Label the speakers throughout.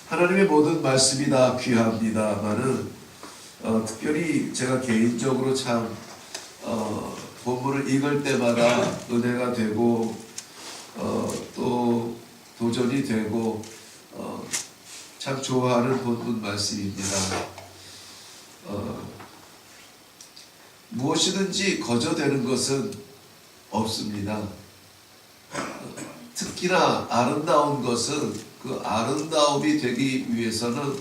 Speaker 1: 하나님의 모든 말씀이 다 귀합니다만은 특별히 제가 개인적으로 참 본문을 읽을 때마다 은혜가 되고 또 도전이 되고 참 좋아하는 본문 말씀입니다. 무엇이든지 거저되는 것은 없습니다. 특히나 아름다운 것은 그 아름다움이 되기 위해서는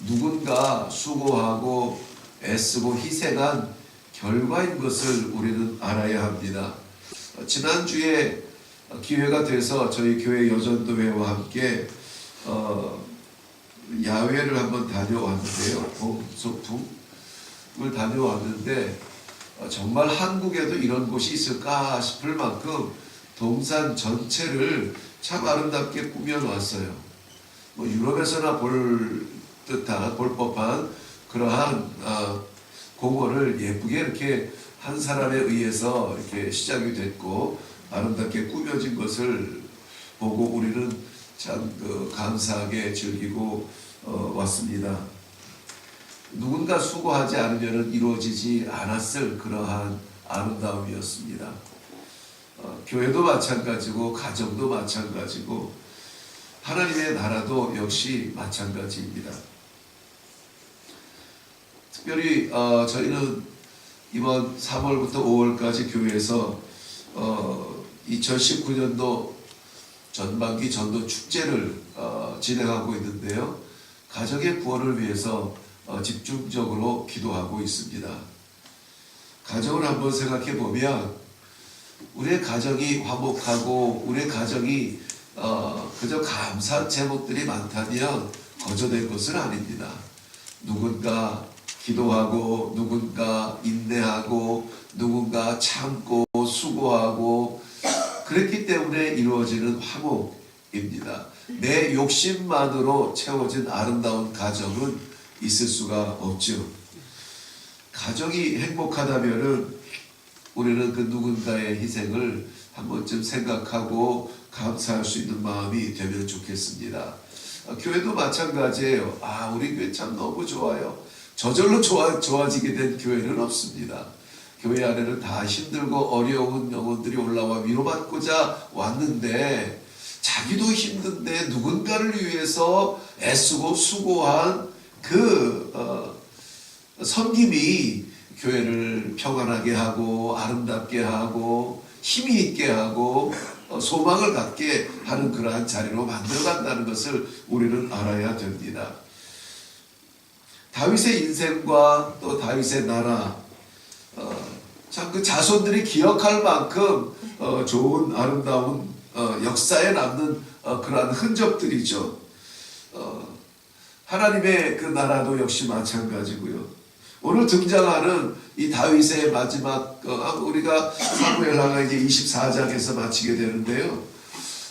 Speaker 1: 누군가 수고하고 애쓰고 희생한 결과인 것을 우리는 알아야 합니다. 지난주에 기회가 돼서 저희 교회 여전도회와 함께 야외를 한번 다녀왔는데요. 소풍을 다녀왔는데 정말 한국에도 이런 곳이 있을까 싶을 만큼 동산 전체를 참 아름답게 꾸며놨어요. 유럽에서나 볼 법한 그러한 공원을 예쁘게 이렇게 한 사람에 의해서 이렇게 시작이 됐고 아름답게 꾸며진 것을 보고 우리는 참 감사하게 즐기고 왔습니다. 누군가 수고하지 않으면 이루어지지 않았을 그러한 아름다움이었습니다. 교회도 마찬가지고 가정도 마찬가지고 하나님의 나라도 역시 마찬가지입니다. 특별히 저희는 이번 3월부터 5월까지 교회에서 2019년도 전반기 전도 축제를 진행하고 있는데요. 가정의 구원을 위해서 집중적으로 기도하고 있습니다. 가정을 한번 생각해 보면 우리의 가정이 화목하고 우리의 가정이 그저 감사한 제목들이 많다면 거저된 것은 아닙니다. 누군가 기도하고 누군가 인내하고 누군가 참고 수고하고 그랬기 때문에 이루어지는 화목입니다. 내 욕심만으로 채워진 아름다운 가정은 있을 수가 없죠. 가정이 행복하다면은 우리는 그 누군가의 희생을 한 번쯤 생각하고 감사할 수 있는 마음이 되면 좋겠습니다. 교회도 마찬가지예요. 우리 교회 참 너무 좋아요. 저절로 좋아지게 된 교회는 없습니다. 교회 안에는 다 힘들고 어려운 영혼들이 올라와 위로받고자 왔는데 자기도 힘든데 누군가를 위해서 애쓰고 수고한 그 섬김이 교회를 평안하게 하고 아름답게 하고 힘이 있게 하고 소망을 갖게 하는 그러한 자리로 만들어간다는 것을 우리는 알아야 됩니다. 다윗의 인생과 또 다윗의 나라 참 그 자손들이 기억할 만큼 좋은 아름다운 역사에 남는 그러한 흔적들이죠. 하나님의 그 나라도 역시 마찬가지고요. 오늘 등장하는 이 다윗의 마지막 우리가 사무엘하가 이제 24장에서 마치게 되는데요.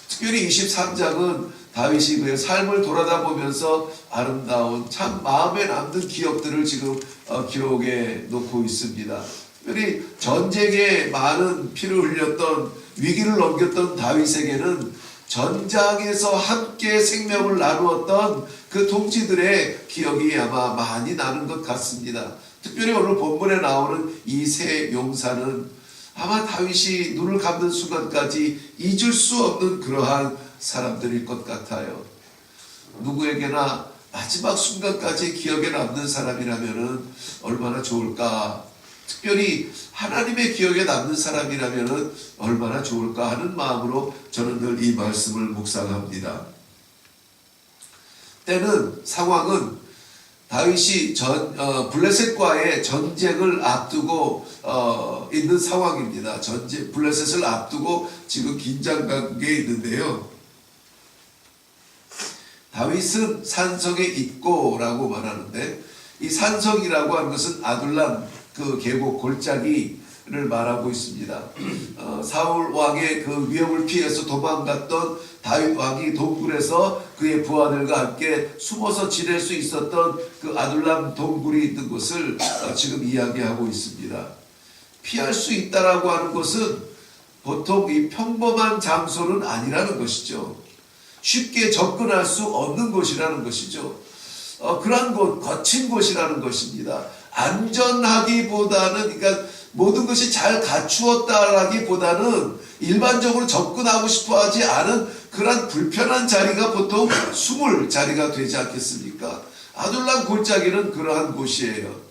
Speaker 1: 특별히 23장은 다윗이 그의 삶을 돌아다 보면서 아름다운 참 마음에 남는 기억들을 지금 기록해 놓고 있습니다. 특별히 전쟁에 많은 피를 흘렸던 위기를 넘겼던 다윗에게는 전장에서 함께 생명을 나누었던 그 동지들의 기억이 아마 많이 나는 것 같습니다. 특별히 오늘 본문에 나오는 이 세 용사는 아마 다윗이 눈을 감는 순간까지 잊을 수 없는 그러한 사람들일 것 같아요. 누구에게나 마지막 순간까지 기억에 남는 사람이라면 얼마나 좋을까. 특별히 하나님의 기억에 남는 사람이라면 얼마나 좋을까 하는 마음으로 저는 늘 이 말씀을 묵상합니다. 때는 상황은 다윗이 블레셋과의 전쟁을 앞두고 있는 상황입니다. 블레셋을 앞두고 지금 긴장 관계에 있는데요. 다윗은 산성에 있고라고 말하는데 이 산성이라고 하는 것은 아둘람 그 계곡 골짜기를 말하고 있습니다. 사울 왕의 그 위협을 피해서 도망갔던 다윗 왕이 동굴에서 그의 부하들과 함께 숨어서 지낼 수 있었던 그 아둘람 동굴이 있는 곳을 지금 이야기하고 있습니다. 피할 수 있다라고 하는 것은 보통 이 평범한 장소는 아니라는 것이죠. 쉽게 접근할 수 없는 곳이라는 것이죠. 그러한 곳, 거친 곳이라는 것입니다. 안전하기보다는, 그러니까 모든 것이 잘 갖추었다라기보다는 일반적으로 접근하고 싶어 하지 않은 그런 불편한 자리가 보통 숨을 자리가 되지 않겠습니까? 아둘람 골짜기는 그러한 곳이에요.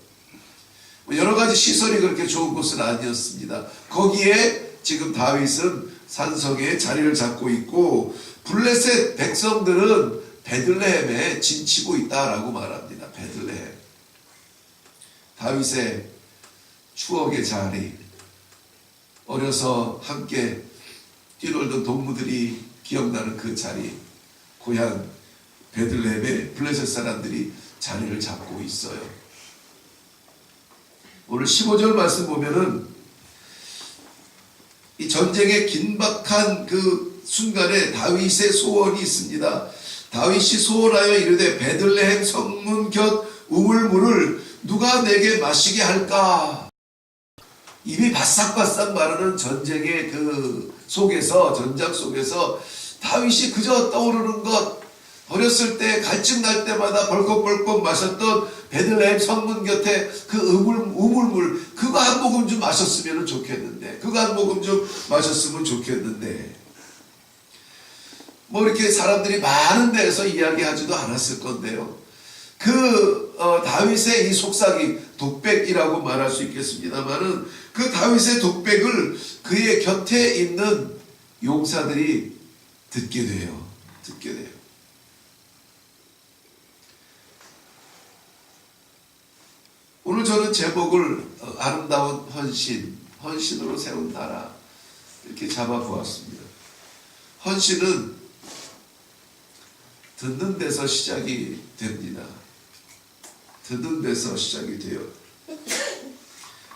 Speaker 1: 여러 가지 시설이 그렇게 좋은 곳은 아니었습니다. 거기에 지금 다윗은 산성에 자리를 잡고 있고, 블레셋 백성들은 베들레헴에 진치고 있다라고 말합니다. 베들레헴. 다윗의 추억의 자리, 어려서 함께 뛰놀던 동무들이 기억나는 그 자리, 고향 베들레헴에 블레셋 사람들이 자리를 잡고 있어요. 오늘 15절 말씀 보면은 이 전쟁의 긴박한 그 순간에 다윗의 소원이 있습니다. 다윗이 소원하여 이르되 베들레헴 성문 곁 우물물을 누가 내게 마시게 할까? 입이 바싹바싹 마르는 전쟁의 그 속에서, 전장 속에서 다윗이 그저 떠오르는 것, 어렸을 때 갈증 날 때마다 벌컥벌컥 마셨던 베들레헴 성문 곁에 그 우물물, 그거 한 모금 좀 마셨으면 좋겠는데, 그거 한 모금 좀 마셨으면 좋겠는데, 뭐 이렇게 사람들이 많은 데에서 이야기하지도 않았을 건데요. 다윗의 이 속삭임, 독백이라고 말할 수 있겠습니다만은, 그 다윗의 독백을 그의 곁에 있는 용사들이 듣게 돼요. 오늘 저는 제목을 아름다운 헌신으로 세운 나라, 이렇게 잡아보았습니다. 헌신은 듣는 데서 시작이 됩니다. 듣는 데서 시작이 돼요.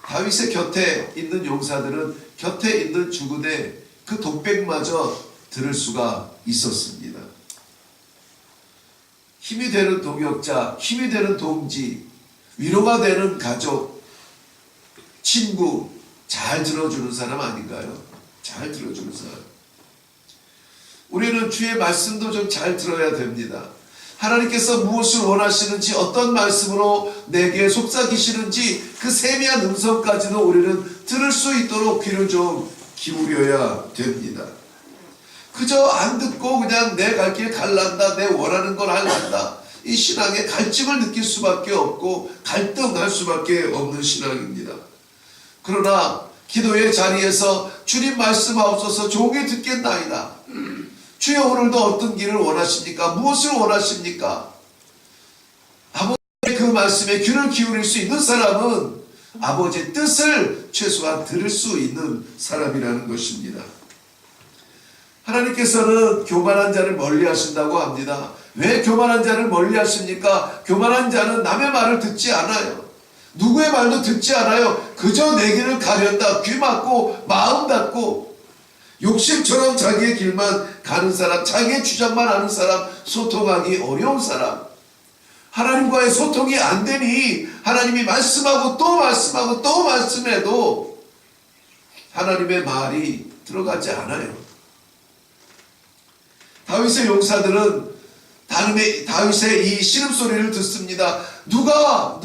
Speaker 1: 다윗의 곁에 있는 용사들은 곁에 있는 주군의 그 독백마저 들을 수가 있었습니다. 힘이 되는 동역자, 힘이 되는 동지, 위로가 되는 가족, 친구, 잘 들어주는 사람 아닌가요? 잘 들어주는 사람. 우리는 주의 말씀도 좀 잘 들어야 됩니다. 하나님께서 무엇을 원하시는지, 어떤 말씀으로 내게 속삭이시는지 그 세미한 음성까지도 우리는 들을 수 있도록 귀를 좀 기울여야 됩니다. 그저 안 듣고 그냥 내 갈 길 갈란다, 내 원하는 걸 할란다, 이 신앙에 갈증을 느낄 수밖에 없고 갈등할 수밖에 없는 신앙입니다. 그러나 기도의 자리에서 주님 말씀하옵소서, 종이 듣겠나이다. 주여, 오늘도 어떤 길을 원하십니까? 무엇을 원하십니까? 아버지의 그 말씀에 귀를 기울일 수 있는 사람은 아버지의 뜻을 최소한 들을 수 있는 사람이라는 것입니다. 하나님께서는 교만한 자를 멀리 하신다고 합니다. 왜 교만한 자를 멀리 하십니까? 교만한 자는 남의 말을 듣지 않아요. 누구의 말도 듣지 않아요. 그저 내 길을 가렸다, 귀 막고 마음 닫고 욕심처럼 자기의 길만 가는 사람, 자기의 주장만 하는 사람, 소통하기 어려운 사람, 하나님과의 소통이 안 되니 하나님이 말씀하고 또 말씀하고 또 말씀해도 하나님의 말이 들어가지 않아요. 다윗의 용사들은 다윗의 이 신음소리를 듣습니다. 누가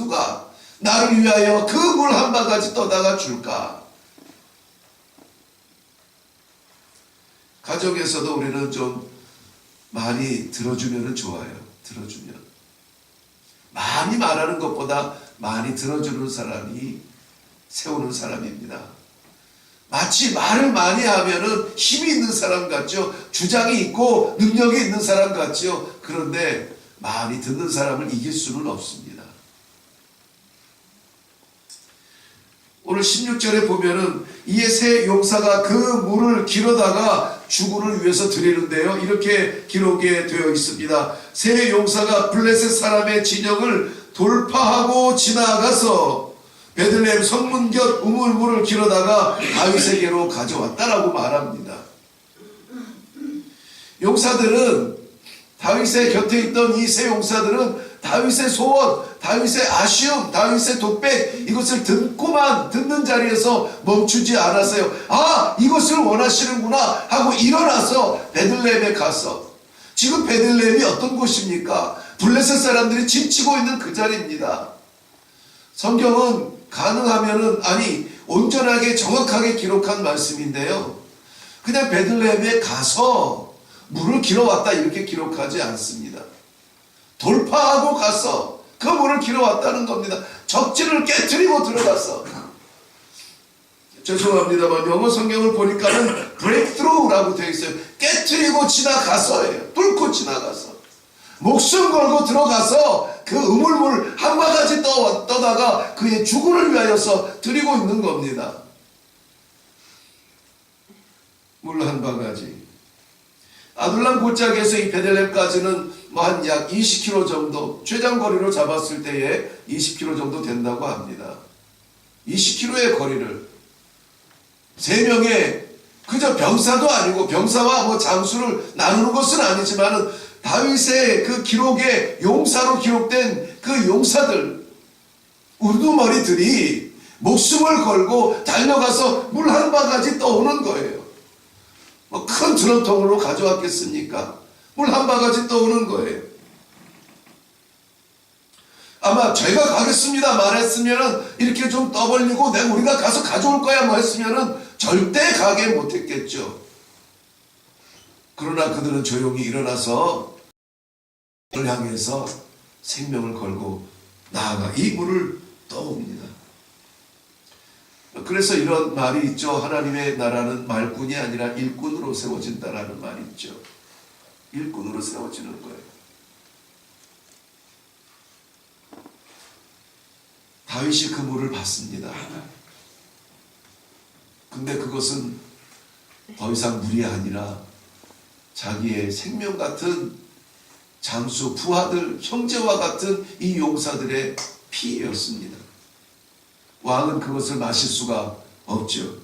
Speaker 1: 나를 위하여 그 물 한 바가지 떠다가 줄까? 가정에서도 우리는 좀 많이 들어주면 좋아요. 들어주면. 많이 말하는 것보다 많이 들어주는 사람이 세우는 사람입니다. 마치 말을 많이 하면은 힘이 있는 사람 같죠. 주장이 있고 능력이 있는 사람 같죠. 그런데 많이 듣는 사람을 이길 수는 없습니다. 오늘 16절에 보면은 이에 세 용사가 그 물을 길어다가 주군을 위해서 드리는데요, 이렇게 기록이 되어 있습니다. 세 용사가 블레셋 사람의 진영을 돌파하고 지나가서 베들레헴 성문 곁 우물물을 길어다가 다윗에게로 가져왔다라고 말합니다. 용사들은, 다윗의 곁에 있던 이 세 용사들은 다윗의 소원, 다윗의 아쉬움, 다윗의 독백, 이것을 듣는 자리에서 멈추지 않았어요. 아, 이것을 원하시는구나 하고 일어나서 베들레헴에 가서 지금 베들레헴이 어떤 곳입니까? 블레셋 사람들이 짐치고 있는 그 자리입니다. 성경은 가능하면은 온전하게 정확하게 기록한 말씀인데요. 그냥 베들레헴에 가서 물을 길어왔다 이렇게 기록하지 않습니다. 돌파하고 가서 그 물을 길어왔다는 겁니다. 적진을 깨트리고 들어가서. 죄송합니다만 영어 성경을 보니까는 breakthrough라고 되어 있어요. 깨트리고 지나가서예요. 뚫고 지나가서. 목숨 걸고 들어가서 그 우물물 한 바가지 떠다가 그의 주군을 위하여서 드리고 있는 겁니다. 물 한 바가지. 아둘람 골짜기에서 이 베들레헴까지는 한 약 20km 정도, 최장거리로 잡았을 때에 20km 정도 된다고 합니다. 20km의 거리를 3명의 그저 병사도 아니고 병사와 장수를 나누는 것은 아니지만 다윗의 그 기록에 용사로 기록된 그 용사들, 우두머리들이 목숨을 걸고 달려가서 물 한 바가지 떠오는 거예요. 큰 드럼통으로 가져왔겠습니까? 물 한 바가지 떠오는 거예요. 아마 제가 가겠습니다 말했으면 이렇게 좀 떠벌리고 우리가 가서 가져올 거야 했으면 절대 가게 못했겠죠. 그러나 그들은 조용히 일어나서 그를 향해서 생명을 걸고 나아가 이 물을 떠옵니다. 그래서 이런 말이 있죠. 하나님의 나라는 말꾼이 아니라 일꾼으로 세워진다라는 말이 있죠. 일꾼으로 세워지는 거예요. 다윗이 그 물을 받습니다. 근데 그것은 더 이상 물이 아니라 자기의 생명 같은 장수, 부하들, 형제와 같은 이 용사들의 피였습니다. 왕은 그것을 마실 수가 없죠.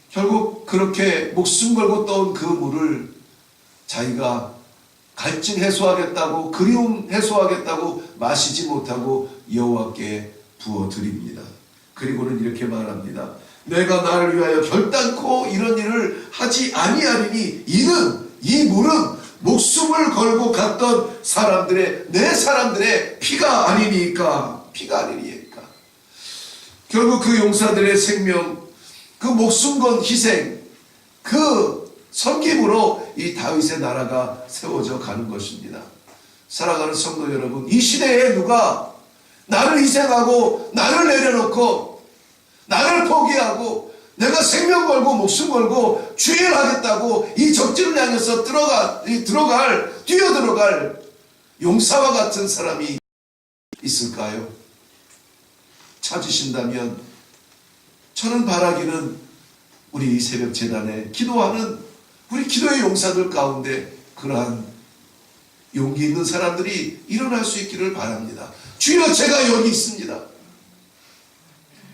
Speaker 1: 결국 그렇게 목숨 걸고 떠온 그 물을 자기가 갈증 해소하겠다고, 그리움 해소하겠다고 마시지 못하고 여호와께 부어드립니다. 그리고는 이렇게 말합니다. 내가 나를 위하여 결단코 이런 일을 하지 아니하리니 이 물은 목숨을 걸고 갔던 내 사람들의 피가 아니니까. 결국 그 용사들의 생명, 그 목숨 건 희생, 그 섬김으로 이 다윗의 나라가 세워져 가는 것입니다. 사랑하는 성도 여러분, 이 시대에 누가 나를 희생하고 나를 내려놓고 나를 포기하고 내가 생명 걸고 목숨 걸고 주의를 하겠다고 이 적진을 향해서 뛰어들어갈 용사와 같은 사람이 있을까요? 찾으신다면 저는 바라기는 우리 새벽 재단에 기도하는 우리 기도의 용사들 가운데 그러한 용기 있는 사람들이 일어날 수 있기를 바랍니다. 주여, 제가 여기 있습니다.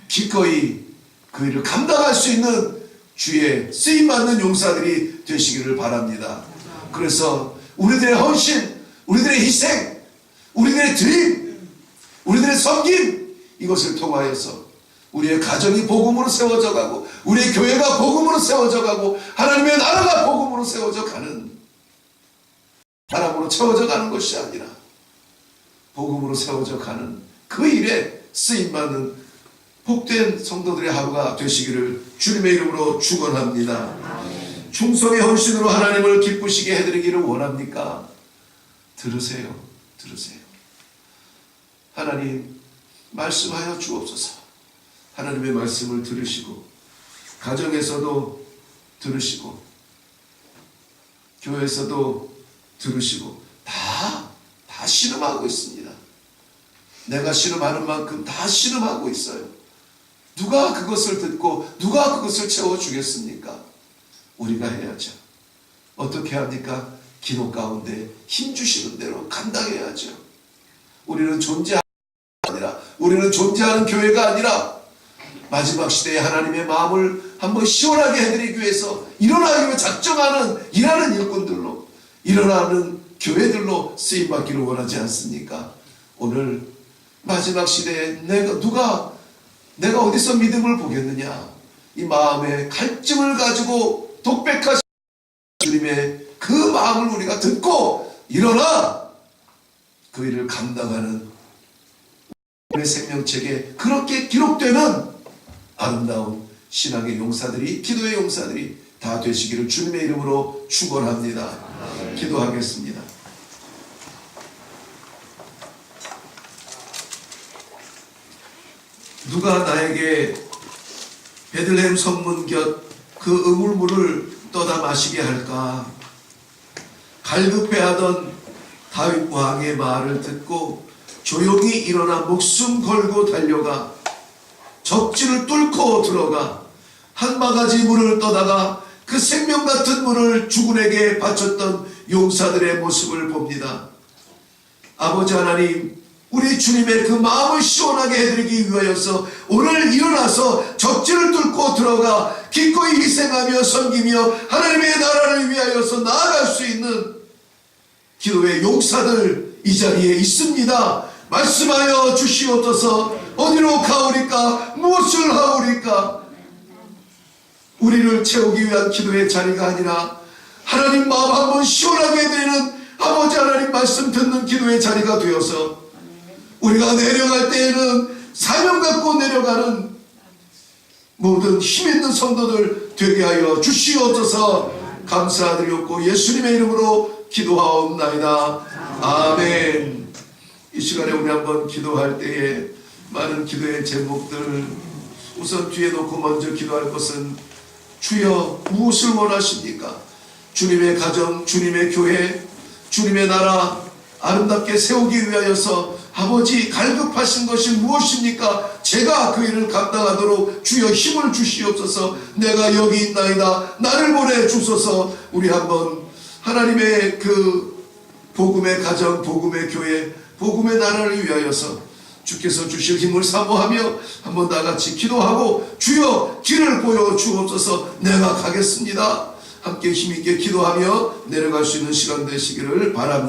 Speaker 1: 기꺼이 그 일을 감당할 수 있는 주의 쓰임받는 용사들이 되시기를 바랍니다. 그래서 우리들의 헌신, 우리들의 희생, 우리들의 드림, 우리들의 섬김, 이것을 통하여서 우리의 가정이 복음으로 세워져 가고 우리의 교회가 복음으로 세워져 가고 하나님의 나라가 복음으로 세워져 가는, 사람으로 채워져 가는 것이 아니라 복음으로 세워져 가는 그 일에 쓰임받는 복된 성도들의 하루가 되시기를 주님의 이름으로 축원합니다. 충성의 헌신으로 하나님을 기쁘시게 해드리기를 원합니까? 들으세요. 하나님 말씀하여 주옵소서. 하나님의 말씀을 들으시고 가정에서도 들으시고 교회에서도 들으시고 다 신음하고 있습니다. 내가 신음하는 만큼 다 신음하고 있어요. 누가 그것을 듣고 누가 그것을 채워주겠습니까? 우리가 해야죠. 어떻게 합니까? 기도 가운데 힘주시는 대로 감당해야죠. 우리는 존재하는 교회가 아니라 마지막 시대에 하나님의 마음을 한번 시원하게 해드리기 위해서 일어나기 위해 작정하는 일하는 일꾼들로, 일어나는 교회들로 쓰임받기를 원하지 않습니까? 오늘 마지막 시대에 내가 어디서 믿음을 보겠느냐, 이 마음의 갈증을 가지고 독백하시 주님의 그 마음을 우리가 듣고 일어나 그 일을 감당하는 우리의 생명책에 그렇게 기록되는 아름다운 신앙의 용사들이, 기도의 용사들이 다 되시기를 주님의 이름으로 축원합니다. 기도하겠습니다. 누가 나에게 베들레헴 성문 곁 그 우물물을 떠다 마시게 할까? 갈급해하던 다윗 왕의 말을 듣고 조용히 일어나 목숨 걸고 달려가 적지를 뚫고 들어가 한 바가지 물을 떠다가 그 생명 같은 물을 주군에게 바쳤던 용사들의 모습을 봅니다. 아버지 하나님, 우리 주님의 그 마음을 시원하게 해드리기 위하여서 오늘 일어나서 적지를 뚫고 들어가 기꺼이 희생하며 섬기며 하나님의 나라를 위하여서 나아갈 수 있는 기도의 용사들 이 자리에 있습니다. 말씀하여 주시옵소서. 어디로 가오리까? 무엇을 하오리까? 우리를 채우기 위한 기도의 자리가 아니라 하나님 마음 한번 시원하게 해드리는 아버지 하나님 말씀 듣는 기도의 자리가 되어서 우리가 내려갈 때에는 사명 갖고 내려가는 모든 힘있는 성도들 되게 하여 주시옵소서. 감사드리옵고 예수님의 이름으로 기도하옵나이다. 아멘. 이 시간에 우리 한번 기도할 때에 많은 기도의 제목들 우선 뒤에 놓고 먼저 기도할 것은 주여 무엇을 원하십니까? 주님의 가정, 주님의 교회, 주님의 나라 아름답게 세우기 위하여서 아버지 갈급하신 것이 무엇입니까? 제가 그 일을 감당하도록 주여 힘을 주시옵소서. 내가 여기 있나이다. 나를 보내주소서. 우리 한번 하나님의 그 복음의 가정, 복음의 교회, 복음의 나라를 위하여서 주께서 주실 힘을 사모하며 한번 다같이 기도하고 주여 길을 보여주옵소서. 내가 가겠습니다. 함께 힘있게 기도하며 내려갈 수 있는 시간 되시기를 바랍니다.